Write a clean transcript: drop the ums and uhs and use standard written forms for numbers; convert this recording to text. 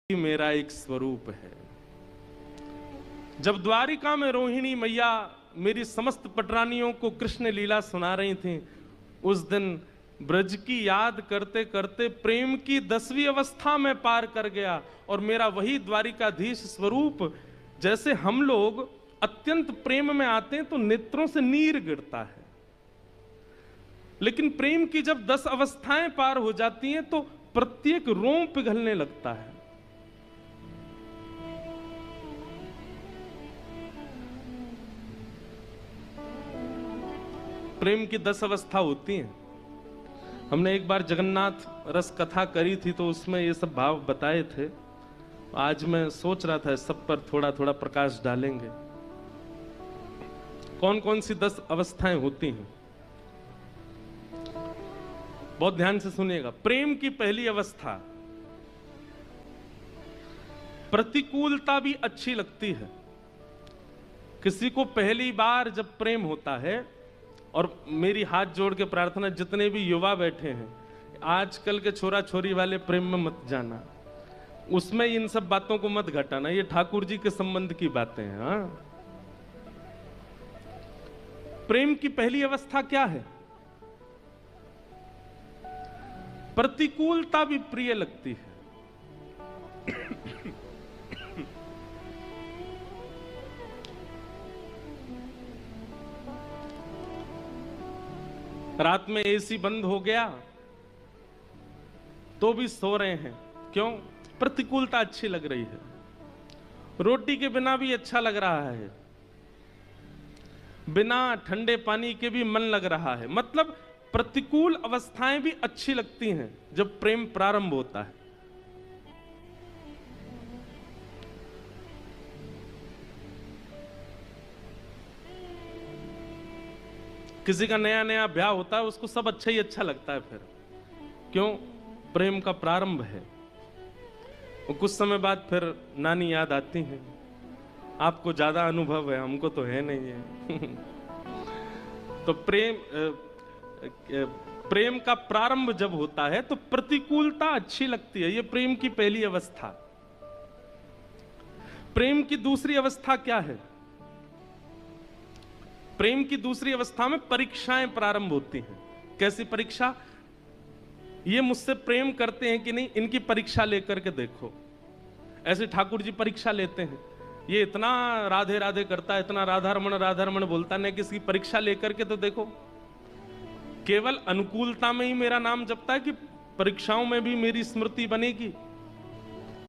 मेरा एक स्वरूप है। जब द्वारिका में रोहिणी मैया मेरी समस्त पटरानियों को कृष्ण लीला सुना रही थी, उस दिन ब्रज की याद करते करते प्रेम की 10वीं अवस्था में पार कर गया और मेरा वही द्वारिकाधीश स्वरूप, जैसे हम लोग अत्यंत प्रेम में आते हैं तो नेत्रों से नीर गिरता है, लेकिन प्रेम की जब 10 अवस्थाएं पार हो जाती हैं तो प्रत्येक रोम पिघलने लगता है। प्रेम की 10 अवस्था होती हैं। हमने एक बार जगन्नाथ रस कथा करी थी तो उसमें ये सब भाव बताए थे। आज मैं सोच रहा था सब पर थोड़ा थोड़ा प्रकाश डालेंगे। कौन कौन सी 10 अवस्थाएं होती हैं, बहुत ध्यान से सुनिएगा। प्रेम की पहली अवस्था, प्रतिकूलता भी अच्छी लगती है। किसी को पहली बार जब प्रेम होता है, और मेरी हाथ जोड़ के प्रार्थना जितने भी युवा बैठे हैं, आजकल के छोरा छोरी वाले प्रेम में मत जाना, उसमें इन सब बातों को मत घटाना, ये ठाकुर जी के संबंध की बातें हैं। हाँ, प्रेम की पहली अवस्था क्या है? प्रतिकूलता भी प्रिय लगती है। रात में एसी बंद हो गया तो भी सो रहे हैं, क्यों? प्रतिकूलता अच्छी लग रही है। रोटी के बिना भी अच्छा लग रहा है, बिना ठंडे पानी के भी मन लग रहा है। मतलब प्रतिकूल अवस्थाएं भी अच्छी लगती हैं जब प्रेम प्रारंभ होता है। किसी का नया नया ब्याह होता है, उसको सब अच्छा ही अच्छा लगता है। फिर क्यों? प्रेम का प्रारंभ है। और कुछ समय बाद फिर नानी याद आती है। आपको ज्यादा अनुभव है, हमको तो है नहीं है। तो प्रेम का प्रारंभ जब होता है तो प्रतिकूलता अच्छी लगती है। ये प्रेम की पहली अवस्था। प्रेम की दूसरी अवस्था क्या है? प्रेम की दूसरी अवस्था में परीक्षाएं प्रारंभ होती हैं। कैसी परीक्षा? ये मुझसे प्रेम करते हैं कि नहीं, इनकी परीक्षा लेकर के देखो। ऐसे ठाकुर जी परीक्षा लेते हैं। ये इतना राधे राधे करता है, इतना राधा रमण बोलता है, किसी परीक्षा लेकर के तो देखो। केवल अनुकूलता में ही मेरा नाम जपता है कि परीक्षाओं में भी मेरी स्मृति बनेगी?